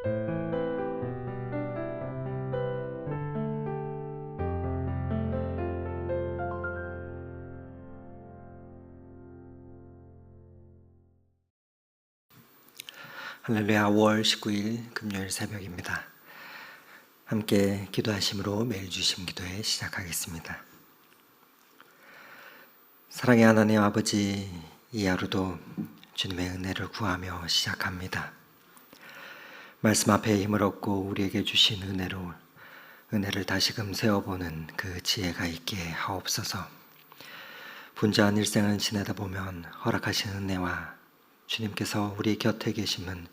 할렐루야. 5월 19일 금요일 새벽입니다. 함께 기도하심으로 매일 주심 기도회 시작하겠습니다. 사랑의 하나님 아버지, 이 하루도 주님의 은혜를 구하며 시작합니다. 말씀 앞에 힘을 얻고 우리에게 주신 은혜를 다시금 세워보는 그 지혜가 있게 하옵소서. 분주한 일생을 지내다 보면 허락하신 은혜와 주님께서 우리 곁에 계심은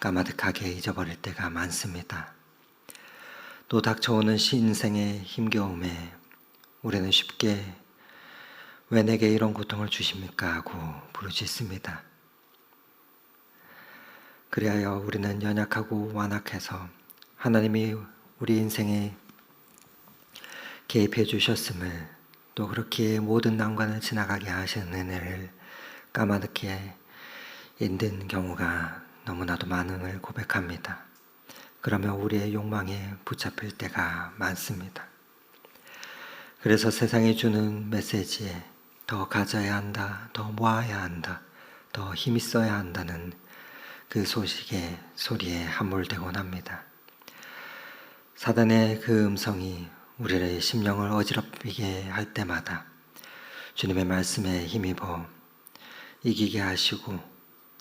까마득하게 잊어버릴 때가 많습니다. 또 닥쳐오는 인생의 힘겨움에 우리는 쉽게 왜 내게 이런 고통을 주십니까 하고 부르짖습니다. 그리하여 우리는 연약하고 완악해서 하나님이 우리 인생에 개입해 주셨음을, 또 그렇게 모든 난관을 지나가게 하시는 은혜를 까마득히 잊는 경우가 너무나도 많음을 고백합니다. 그러면 우리의 욕망에 붙잡힐 때가 많습니다. 그래서 세상이 주는 메시지에 더 가져야 한다, 더 모아야 한다, 더 힘이 써야 한다는 그 소리에 함몰되곤 합니다. 사단의 그 음성이 우리의 심령을 어지럽히게 할 때마다 주님의 말씀에 힘입어 이기게 하시고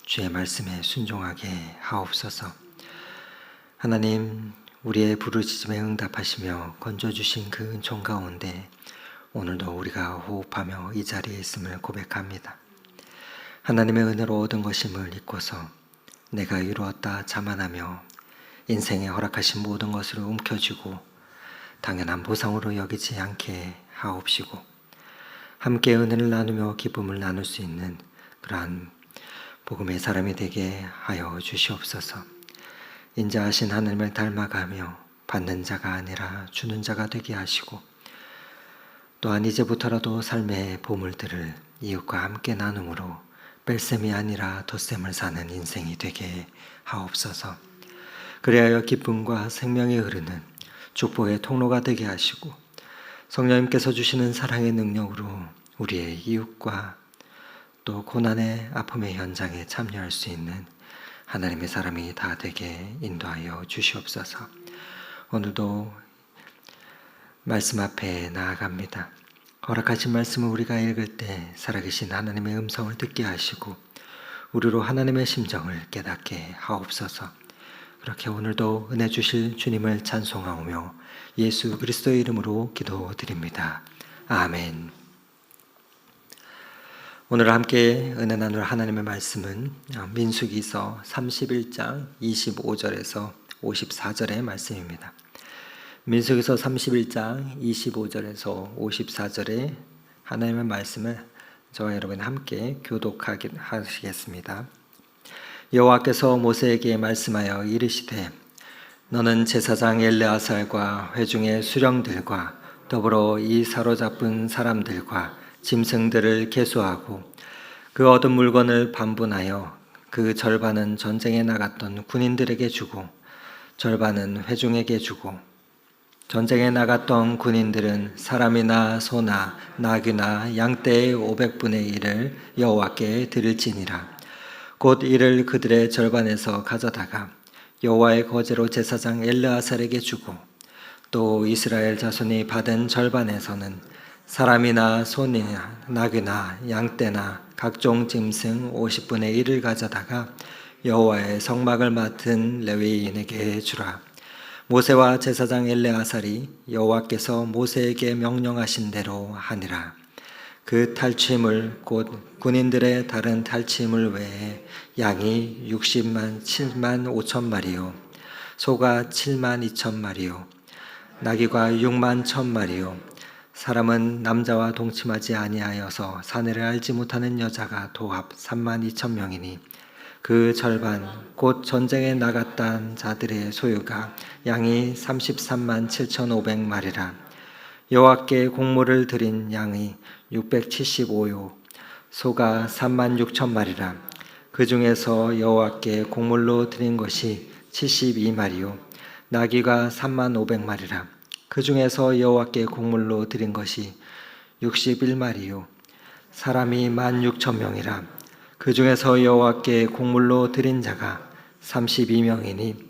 주의 말씀에 순종하게 하옵소서. 하나님, 우리의 부르짖음에 응답하시며 건져주신 그 은총 가운데 오늘도 우리가 호흡하며 이 자리에 있음을 고백합니다. 하나님의 은혜로 얻은 것임을 잊고서 내가 이루었다 자만하며 인생에 허락하신 모든 것을 움켜쥐고 당연한 보상으로 여기지 않게 하옵시고, 함께 은혜를 나누며 기쁨을 나눌 수 있는 그러한 복음의 사람이 되게 하여 주시옵소서. 인자하신 하나님을 닮아가며 받는 자가 아니라 주는 자가 되게 하시고, 또한 이제부터라도 삶의 보물들을 이웃과 함께 나눔으로 뺄셈이 아니라 덧셈을 사는 인생이 되게 하옵소서. 그리하여 기쁨과 생명이 흐르는 축복의 통로가 되게 하시고, 성령님께서 주시는 사랑의 능력으로 우리의 이웃과 또 고난의 아픔의 현장에 참여할 수 있는 하나님의 사람이 다 되게 인도하여 주시옵소서. 오늘도 말씀 앞에 나아갑니다. 허락하신 말씀을 우리가 읽을 때 살아계신 하나님의 음성을 듣게 하시고 우리로 하나님의 심정을 깨닫게 하옵소서. 그렇게 오늘도 은혜 주실 주님을 찬송하오며 예수 그리스도의 이름으로 기도드립니다. 아멘. 오늘 함께 은혜 나눌 하나님의 말씀은 민수기서 31장 25절에서 54절의 말씀입니다. 민수기서 31장 25절에서 54절의 하나님의 말씀을 저와 여러분 함께 교독하시겠습니다. 여호와께서 모세에게 말씀하여 이르시되, 너는 제사장 엘르아살과 회중의 수령들과 더불어 이 사로잡은 사람들과 짐승들을 계수하고 그 얻은 물건을 반분하여 그 절반은 전쟁에 나갔던 군인들에게 주고 절반은 회중에게 주고, 전쟁에 나갔던 군인들은 사람이나 소나 나귀나 양떼의 500분의 1을 여호와께 드릴지니라. 곧 이를 그들의 절반에서 가져다가 여호와의 거제로 제사장 엘르아살에게 주고, 또 이스라엘 자손이 받은 절반에서는 사람이나 소나 나귀나 양떼나 각종 짐승 50분의 1을 가져다가 여호와의 성막을 맡은 레위인에게 주라. 모세와 제사장 엘르아살이 여호와께서 모세에게 명령하신 대로 하니라. 그 탈취물 곧 군인들의 다른 탈취물 외에 양이 7만 5천 마리요, 소가 7만 2천 마리요, 나귀가 6만 1천 마리요, 사람은 남자와 동침하지 아니하여서 사내를 알지 못하는 여자가 도합 3만 2천 명이니 그 절반 곧 전쟁에 나갔던 자들의 소유가 양이 33만 7,500마리라. 여호와께 공물을 드린 양이 675요 소가 3만 6천 마리라. 그 중에서 여호와께 공물로 드린 것이 72마리요 나귀가 35,000마리라. 그 중에서 여호와께 곡물로 드린 것이 61마리요 사람이 16,000명이라. 그 중에서 여호와께 곡물로 드린 자가 32명이니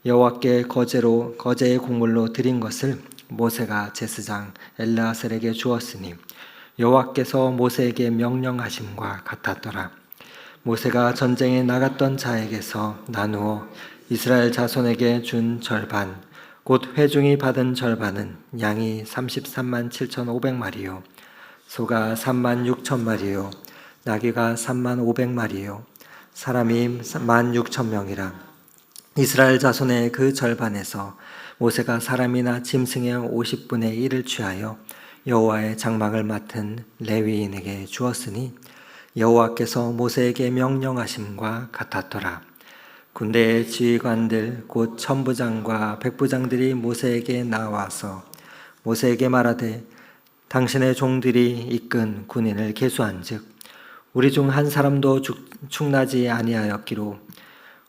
여호와께 거제의 곡물로 드린 것을 모세가 제사장 엘르아살에게 주었으니 여호와께서 모세에게 명령하심과 같았더라. 모세가 전쟁에 나갔던 자에게서 나누어 이스라엘 자손에게 준 절반 곧 회중이 받은 절반은 양이 337,500마리요 소가 36,000마리요 나귀가 35,000마리요 사람이 16,000명이라. 이스라엘 자손의 그 절반에서 모세가 사람이나 짐승의 50분의 1을 취하여 여호와의 장막을 맡은 레위인에게 주었으니 여호와께서 모세에게 명령하심과 같았더라. 군대의 지휘관들 곧 천부장과 백부장들이 모세에게 나와서 모세에게 말하되 당신의 종들이 이끈 군인을 계수한즉 우리 중 한 사람도 축나지 아니하였기로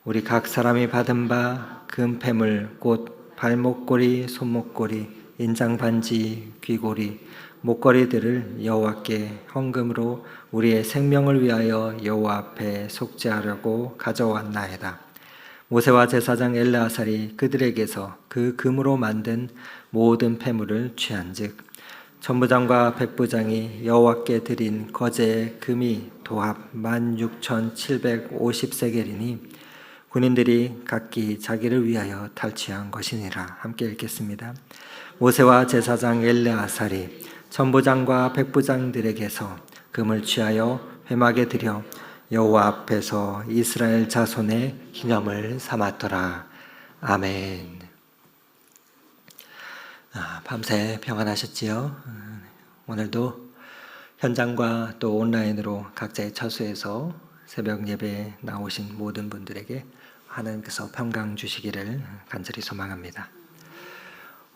우리 각 사람이 받은 바 금패물 곧 발목걸이, 손목걸이, 인장반지, 귀고리, 목걸이들을 여호와께 헌금으로 우리의 생명을 위하여 여호와 앞에 속죄하려고 가져왔나이다. 모세와 제사장 엘르아살이 그들에게서 그 금으로 만든 모든 패물을 취한즉 천부장과 백부장이 여호와께 드린 거제의 금이 도합 16,750세겔이니 군인들이 각기 자기를 위하여 탈취한 것이니라. 함께 읽겠습니다. 모세와 제사장 엘르아살이 천부장과 백부장들에게서 금을 취하여 회막에 들여 여호와 앞에서 이스라엘 자손의 기념을 삼았더라. 아멘. 밤새 평안하셨지요? 오늘도 현장과 또 온라인으로 각자의 처소에서 새벽 예배에 나오신 모든 분들에게 하나님께서 평강 주시기를 간절히 소망합니다.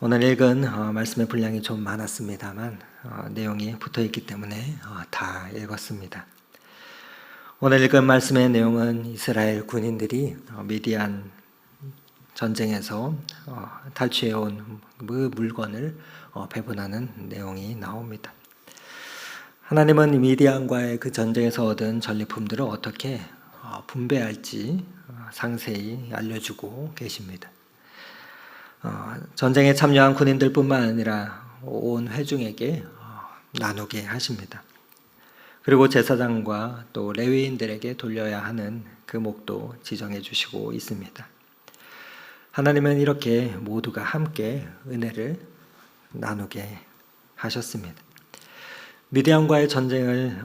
오늘 읽은 말씀의 분량이 좀 많았습니다만 내용이 붙어있기 때문에 다 읽었습니다. 오늘 읽은 말씀의 내용은 이스라엘 군인들이 미디안 전쟁에서 탈취해온 그 물건을 배분하는 내용이 나옵니다. 하나님은 미디안과의 그 전쟁에서 얻은 전리품들을 어떻게 분배할지 상세히 알려주고 계십니다. 전쟁에 참여한 군인들뿐만 아니라 온 회중에게 나누게 하십니다. 그리고 제사장과 또 레위인들에게 돌려야 하는 그 목도 지정해 주시고 있습니다. 하나님은 이렇게 모두가 함께 은혜를 나누게 하셨습니다. 미디안과의 전쟁을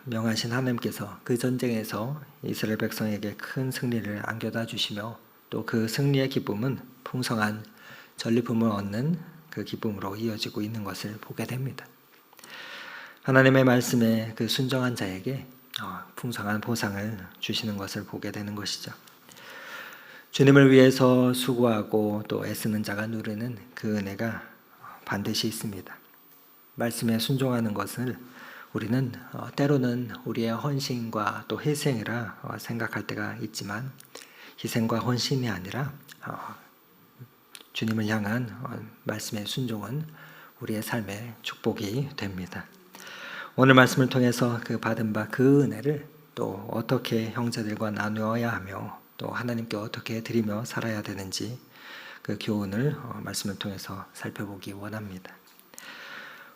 명하신 하나님께서 그 전쟁에서 이스라엘 백성에게 큰 승리를 안겨다 주시며 또 그 승리의 기쁨은 풍성한 전리품을 얻는 그 기쁨으로 이어지고 있는 것을 보게 됩니다. 하나님의 말씀에 그 순종한 자에게 풍성한 보상을 주시는 것을 보게 되는 것이죠. 주님을 위해서 수고하고 또 애쓰는 자가 누리는 그 은혜가 반드시 있습니다. 말씀에 순종하는 것을 우리는 때로는 우리의 헌신과 또 희생이라 생각할 때가 있지만 희생과 헌신이 아니라 주님을 향한 말씀의 순종은 우리의 삶의 축복이 됩니다. 오늘 말씀을 통해서 그 받은 바 그 은혜를 또 어떻게 형제들과 나누어야 하며 또 하나님께 어떻게 드리며 살아야 되는지 그 교훈을 말씀을 통해서 살펴보기 원합니다.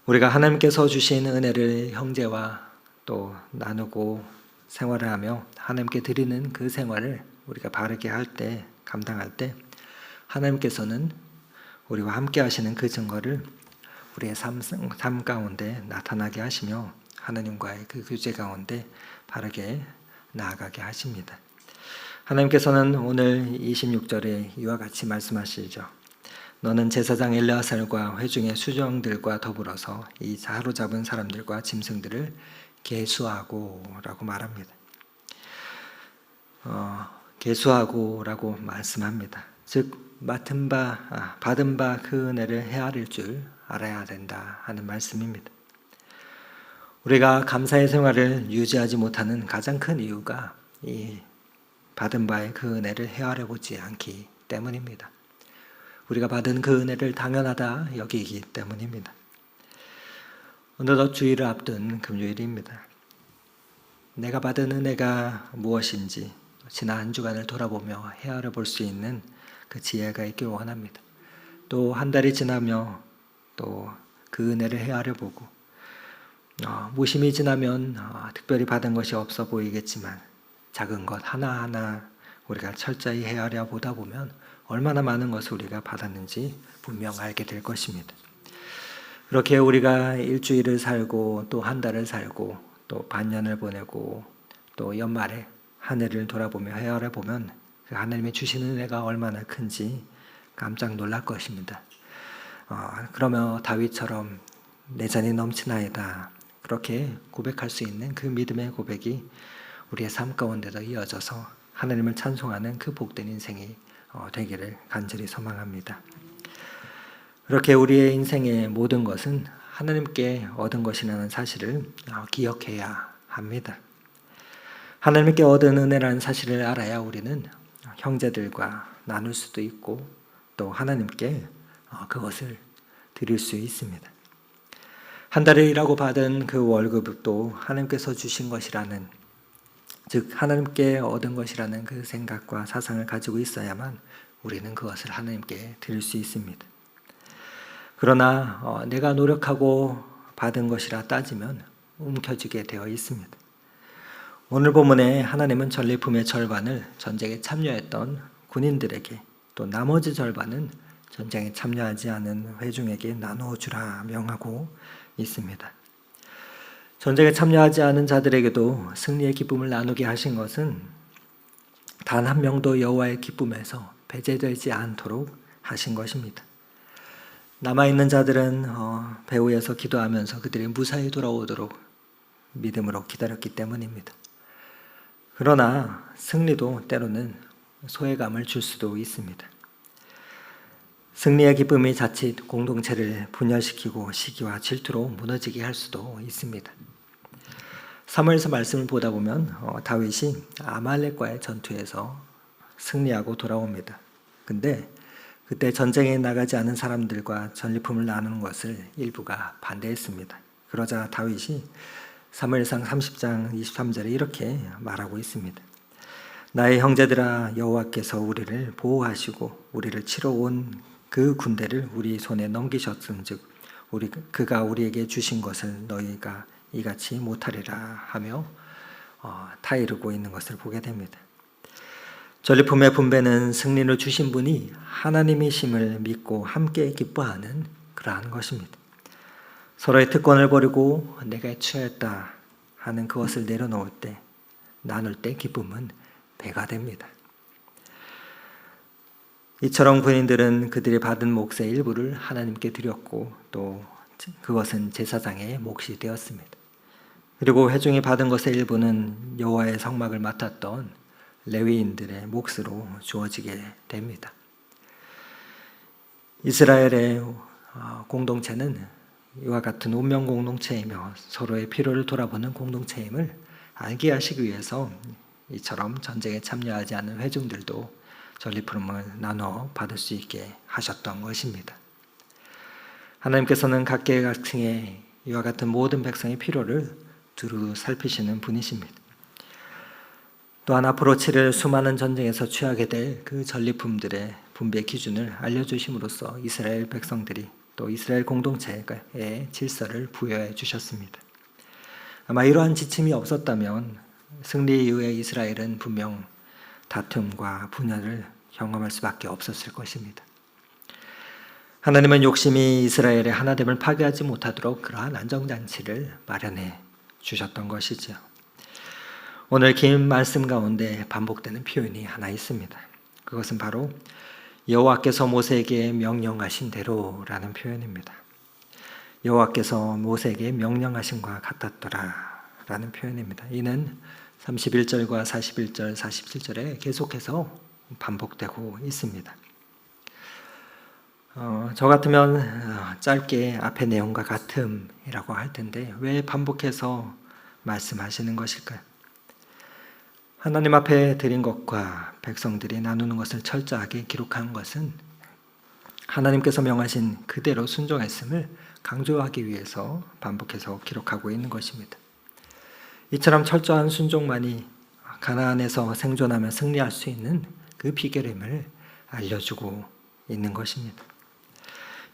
우리가 하나님께서 주신 은혜를 형제와 또 나누고 생활을 하며 하나님께 드리는 그 생활을 우리가 바르게 할 때, 감당할 때 하나님께서는 우리와 함께 하시는 그 증거를 우리의 삶 가운데 나타나게 하시며 하나님과의 그 교제 가운데 바르게 나아가게 하십니다. 하나님께서는 오늘 26절에 이와 같이 말씀하시죠. 너는 제사장 엘르아살과 회중의 수령들과 더불어서 이 사로잡은 사람들과 짐승들을 계수하고 라고 말합니다. 계수하고 라고 말씀합니다. 즉 받은 바 그 은혜를 헤아릴 줄 알아야 된다 하는 말씀입니다. 우리가 감사의 생활을 유지하지 못하는 가장 큰 이유가 이 받은 바의 그 은혜를 헤아려 보지 않기 때문입니다. 우리가 받은 그 은혜를 당연하다 여기기 때문입니다. 어느덧 주일을 앞둔 금요일입니다. 내가 받은 은혜가 무엇인지 지난 한 주간을 돌아보며 헤아려 볼 수 있는 그 지혜가 있길 원합니다. 또 한 달이 지나며 또 그 은혜를 헤아려 보고 무심히 지나면 특별히 받은 것이 없어 보이겠지만 작은 것 하나하나 우리가 철저히 헤아려 보다 보면 얼마나 많은 것을 우리가 받았는지 분명 알게 될 것입니다. 그렇게 우리가 일주일을 살고 또 한 달을 살고 또 반년을 보내고 또 연말에 한 해를 돌아보며 헤아려 보면 그 하나님이 주시는 은혜가 얼마나 큰지 깜짝 놀랄 것입니다. 그러며 다윗처럼 내 잔이 넘치나이다 그렇게 고백할 수 있는 그 믿음의 고백이 우리의 삶 가운데도 이어져서 하나님을 찬송하는 그 복된 인생이 되기를 간절히 소망합니다. 그렇게 우리의 인생의 모든 것은 하나님께 얻은 것이라는 사실을 기억해야 합니다. 하나님께 얻은 은혜라는 사실을 알아야 우리는 형제들과 나눌 수도 있고 또 하나님께 그것을 드릴 수 있습니다. 한 달을 일하고 받은 그 월급도 하나님께서 주신 것이라는, 즉 하나님께 얻은 것이라는 그 생각과 사상을 가지고 있어야만 우리는 그것을 하나님께 드릴 수 있습니다. 그러나 내가 노력하고 받은 것이라 따지면 움켜쥐게 되어 있습니다. 오늘 본문에 하나님은 전리품의 절반을 전쟁에 참여했던 군인들에게 또 나머지 절반은 전쟁에 참여하지 않은 회중에게 나누어 주라 명하고 있습니다. 전쟁에 참여하지 않은 자들에게도 승리의 기쁨을 나누게 하신 것은 단 한 명도 여호와의 기쁨에서 배제되지 않도록 하신 것입니다. 남아있는 자들은 배후에서 기도하면서 그들이 무사히 돌아오도록 믿음으로 기다렸기 때문입니다. 그러나 승리도 때로는 소외감을 줄 수도 있습니다. 승리의 기쁨이 자칫 공동체를 분열시키고 시기와 질투로 무너지게 할 수도 있습니다. 사무엘서 말씀을 보다 보면 다윗이 아말렉과의 전투에서 승리하고 돌아옵니다. 근데 그때 전쟁에 나가지 않은 사람들과 전리품을 나누는 것을 일부가 반대했습니다. 그러자 다윗이 사무엘상 30장 23절에 이렇게 말하고 있습니다. 나의 형제들아, 여호와께서 우리를 보호하시고 우리를 치러 온 그 군대를 우리 손에 넘기셨은즉 그가 우리에게 주신 것을 너희가 이같이 못하리라 하며 타이르고 있는 것을 보게 됩니다. 전리품의 분배는 승리를 주신 분이 하나님이심을 믿고 함께 기뻐하는 그러한 것입니다. 서로의 특권을 버리고 내가 취했다 하는 그것을 내려놓을 때, 나눌 때 기쁨은 배가 됩니다. 이처럼 군인들은 그들이 받은 몫의 일부를 하나님께 드렸고 또 그것은 제사장의 몫이 되었습니다. 그리고 회중이 받은 것의 일부는 여호와의 성막을 맡았던 레위인들의 몫으로 주어지게 됩니다. 이스라엘의 공동체는 이와 같은 운명 공동체이며 서로의 필요를 돌아보는 공동체임을 알게 하시기 위해서 이처럼 전쟁에 참여하지 않은 회중들도 전리품을 나눠 받을 수 있게 하셨던 것입니다. 하나님께서는 각계각층의 이와 같은 모든 백성의 필요를 두루 살피시는 분이십니다. 또한 앞으로 치를 수많은 전쟁에서 취하게 될 그 전리품들의 분배 기준을 알려주심으로써 이스라엘 백성들이 또 이스라엘 공동체에 질서를 부여해 주셨습니다. 아마 이러한 지침이 없었다면 승리 이후에 이스라엘은 분명 다툼과 분열을 경험할 수밖에 없었을 것입니다. 하나님은 욕심이 이스라엘의 하나됨을 파괴하지 못하도록 그러한 안정장치를 마련해 주셨던 것이죠. 오늘 긴 말씀 가운데 반복되는 표현이 하나 있습니다. 그것은 바로 여호와께서 모세에게 명령하신 대로라는 표현입니다. 여호와께서 모세에게 명령하신과 같았더라 라는 표현입니다. 이는 31절과 41절, 47절에 계속해서 반복되고 있습니다. 저 같으면 짧게 앞의 내용과 같음이라고 할 텐데 왜 반복해서 말씀하시는 것일까요? 하나님 앞에 드린 것과 백성들이 나누는 것을 철저하게 기록한 것은 하나님께서 명하신 그대로 순종했음을 강조하기 위해서 반복해서 기록하고 있는 것입니다. 이처럼 철저한 순종만이 가나안에서 생존하며 승리할 수 있는 그 비결임을 알려주고 있는 것입니다.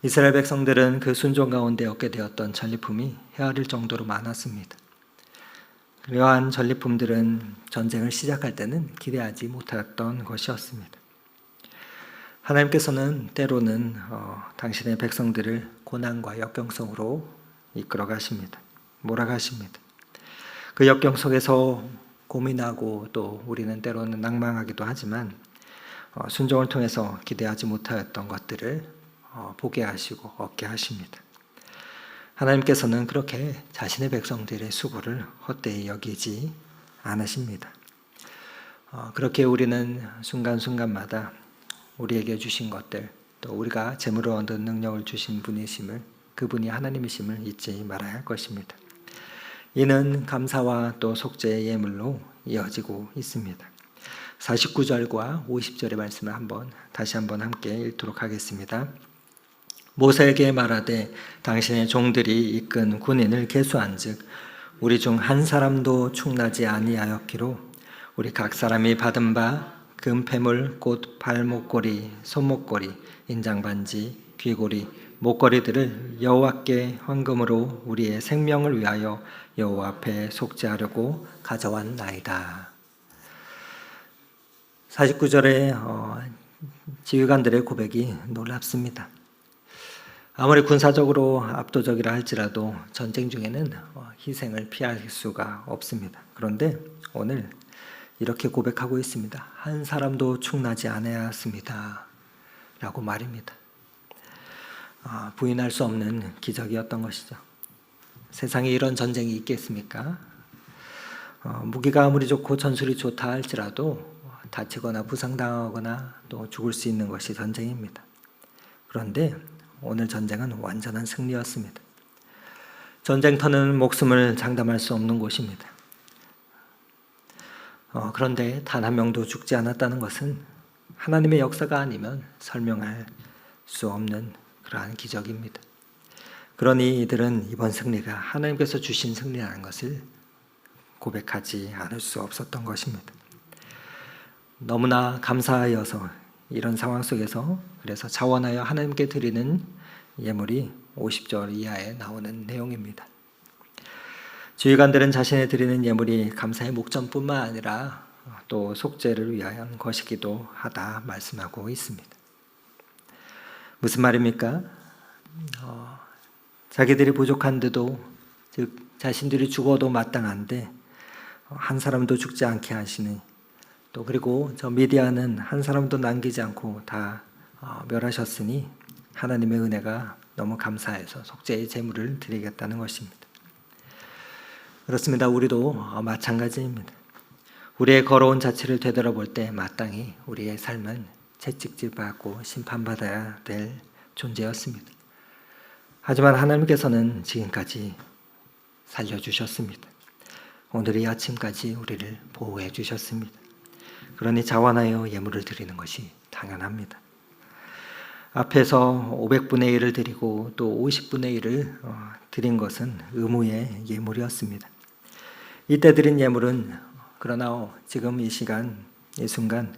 이스라엘 백성들은 그 순종 가운데 얻게 되었던 전리품이 헤아릴 정도로 많았습니다. 그러한 전리품들은 전쟁을 시작할 때는 기대하지 못했던 것이었습니다. 하나님께서는 때로는 당신의 백성들을 고난과 역경 속으로 이끌어 가십니다. 몰아가십니다. 그 역경 속에서 고민하고 또 우리는 때로는 낭망하기도 하지만 순종을 통해서 기대하지 못하였던 것들을 보게 하시고 얻게 하십니다. 하나님께서는 그렇게 자신의 백성들의 수고를 헛되이 여기지 않으십니다. 그렇게 우리는 순간순간마다 우리에게 주신 것들, 또 우리가 재물을 얻는 능력을 주신 분이심을, 그분이 하나님이심을 잊지 말아야 할 것입니다. 이는 감사와 또 속죄의 예물로 이어지고 있습니다. 49절과 50절의 말씀을 다시 한번 함께 읽도록 하겠습니다. 모세에게 말하되 당신의 종들이 이끈 군인을 계수한즉 우리 중 한 사람도 충나지 아니하였기로 우리 각 사람이 받은 바 금패물 곧 발목걸이, 손목걸이, 인장반지, 귀고리, 목걸이들을 여호와께 헌금으로 우리의 생명을 위하여 여호와 앞에 속죄하려고 가져왔나이다. 49절의 지휘관들의 고백이 놀랍습니다. 아무리 군사적으로 압도적이라 할지라도 전쟁 중에는 희생을 피할 수가 없습니다. 그런데 오늘 이렇게 고백하고 있습니다. 한 사람도 충나지 않았습니다 라고 말입니다. 부인할 수 없는 기적이었던 것이죠. 세상에 이런 전쟁이 있겠습니까? 무기가 아무리 좋고 전술이 좋다 할지라도 다치거나 부상당하거나 또 죽을 수 있는 것이 전쟁입니다. 그런데 오늘 전쟁은 완전한 승리였습니다. 전쟁터는 목숨을 장담할 수 없는 곳입니다. 그런데 단 한 명도 죽지 않았다는 것은 하나님의 역사가 아니면 설명할 수 없는 그러한 기적입니다. 그러니 이들은 이번 승리가 하나님께서 주신 승리라는 것을 고백하지 않을 수 없었던 것입니다. 너무나 감사하여서 이런 상황 속에서 그래서 자원하여 하나님께 드리는 예물이 50절 이하에 나오는 내용입니다. 지휘관들은 자신의 드리는 예물이 감사의 목전뿐만 아니라 또 속죄를 위한 것이기도 하다 말씀하고 있습니다. 무슨 말입니까? 자기들이 부족한데도 즉 자신들이 죽어도 마땅한데 한 사람도 죽지 않게 하시니 또 그리고 저 미디안은 한 사람도 남기지 않고 다 멸하셨으니 하나님의 은혜가 너무 감사해서 속죄의 제물을 드리겠다는 것입니다. 그렇습니다. 우리도 마찬가지입니다. 우리의 걸어온 자취를 되돌아볼 때 마땅히 우리의 삶은 채찍질받고 심판받아야 될 존재였습니다. 하지만 하나님께서는 지금까지 살려주셨습니다. 오늘 이 아침까지 우리를 보호해 주셨습니다. 그러니 자원하여 예물을 드리는 것이 당연합니다. 앞에서 500분의 1을 드리고 또 50분의 1을 드린 것은 의무의 예물이었습니다. 이때 드린 예물은 그러나 지금 이 시간, 이 순간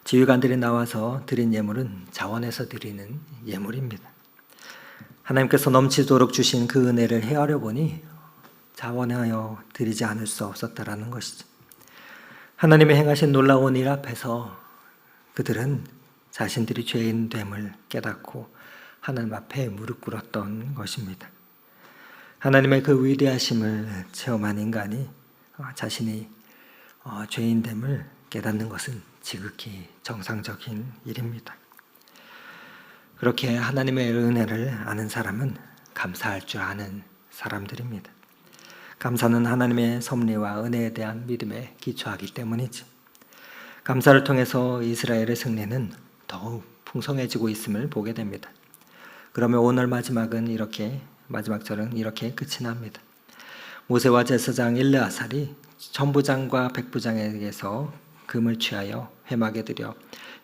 지휘관들이 나와서 드린 예물은 자원해서 드리는 예물입니다. 하나님께서 넘치도록 주신 그 은혜를 헤아려 보니 자원하여 드리지 않을 수 없었다라는 것이죠. 하나님의 행하신 놀라운 일 앞에서 그들은 자신들이 죄인됨을 깨닫고 하나님 앞에 무릎 꿇었던 것입니다. 하나님의 그 위대하심을 체험한 인간이 자신이 죄인됨을 깨닫는 것은 지극히 정상적인 일입니다. 그렇게 하나님의 은혜를 아는 사람은 감사할 줄 아는 사람들입니다. 감사는 하나님의 섭리와 은혜에 대한 믿음에 기초하기 때문이지. 감사를 통해서 이스라엘의 승리는 더욱 풍성해지고 있음을 보게 됩니다. 그러면 오늘 마지막 절은 이렇게 끝이 납니다. 모세와 제사장 엘르아살이 천부장과 백부장에게서 금을 취하여 회막에 들여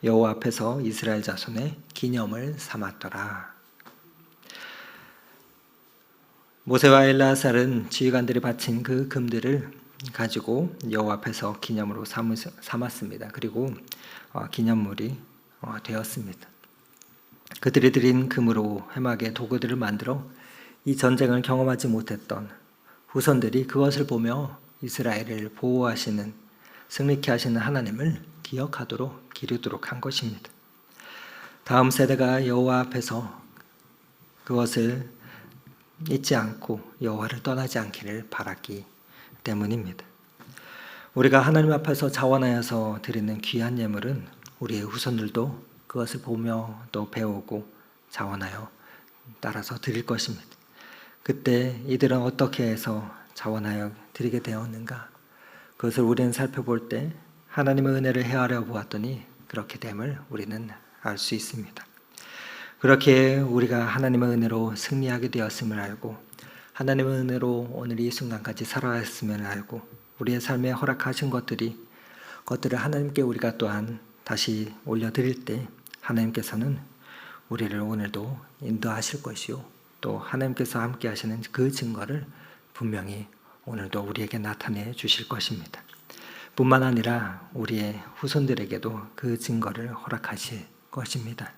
여호와 앞에서 이스라엘 자손의 기념을 삼았더라. 모세와 엘라살은 지휘관들이 바친 그 금들을 가지고 여호와 앞에서 기념으로 삼았습니다. 그리고 기념물이 되었습니다. 그들이 드린 금으로 회막의 도구들을 만들어 이 전쟁을 경험하지 못했던 후손들이 그것을 보며 이스라엘을 보호하시는, 승리케 하시는 하나님을 기르도록 한 것입니다. 다음 세대가 여호와 앞에서 그것을 잊지 않고 여호와를 떠나지 않기를 바랐기 때문입니다. 우리가 하나님 앞에서 자원하여서 드리는 귀한 예물은 우리의 후손들도 그것을 보며 또 배우고 자원하여 따라서 드릴 것입니다. 그때 이들은 어떻게 해서 자원하여 드리게 되었는가? 그것을 우리는 살펴볼 때 하나님의 은혜를 헤아려 보았더니 그렇게 됨을 우리는 알 수 있습니다. 그렇게 우리가 하나님의 은혜로 승리하게 되었음을 알고 하나님의 은혜로 오늘 이 순간까지 살아왔음을 알고 우리의 삶에 허락하신 것들을 하나님께 우리가 또한 다시 올려드릴 때 하나님께서는 우리를 오늘도 인도하실 것이요 또 하나님께서 함께 하시는 그 증거를 분명히 오늘도 우리에게 나타내 주실 것입니다. 뿐만 아니라 우리의 후손들에게도 그 증거를 허락하실 것입니다.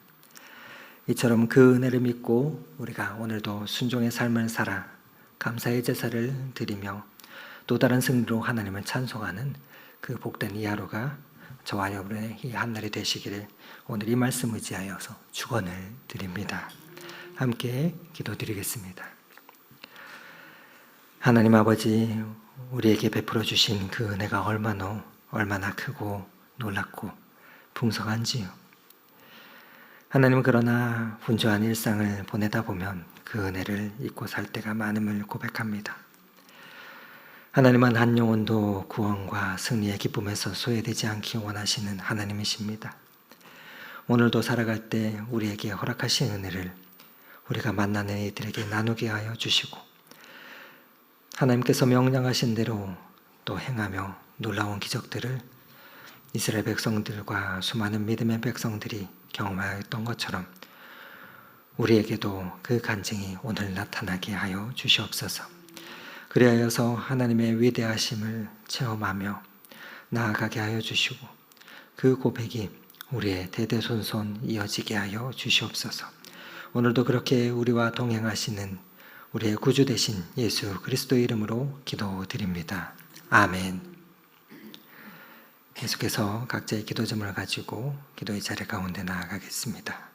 이처럼 그 은혜를 믿고 우리가 오늘도 순종의 삶을 살아 감사의 제사를 드리며 또 다른 승리로 하나님을 찬송하는 그 복된 이 하루가 저와 여러분의 이 한날이 되시기를 오늘 이 말씀 의지하여서 축원을 드립니다. 함께 기도드리겠습니다. 하나님 아버지, 우리에게 베풀어 주신 그 은혜가 얼마나 크고 놀랍고 풍성한지요. 하나님, 그러나 분주한 일상을 보내다 보면 그 은혜를 잊고 살 때가 많음을 고백합니다. 하나님은 한 영혼도 구원과 승리의 기쁨에서 소외되지 않기 원하시는 하나님이십니다. 오늘도 살아갈 때 우리에게 허락하신 은혜를 우리가 만나는 이들에게 나누게 하여 주시고 하나님께서 명령하신 대로 또 행하며 놀라운 기적들을 이스라엘 백성들과 수많은 믿음의 백성들이 경험하였던 것처럼 우리에게도 그 간증이 오늘 나타나게 하여 주시옵소서. 그리하여서 하나님의 위대하심을 체험하며 나아가게 하여 주시고 그 고백이 우리의 대대손손 이어지게 하여 주시옵소서. 오늘도 그렇게 우리와 동행하시는 우리의 구주 되신 예수 그리스도의 이름으로 기도드립니다. 아멘. 계속해서 각자의 기도 제목을 가지고 기도의 자리 가운데 나아가겠습니다.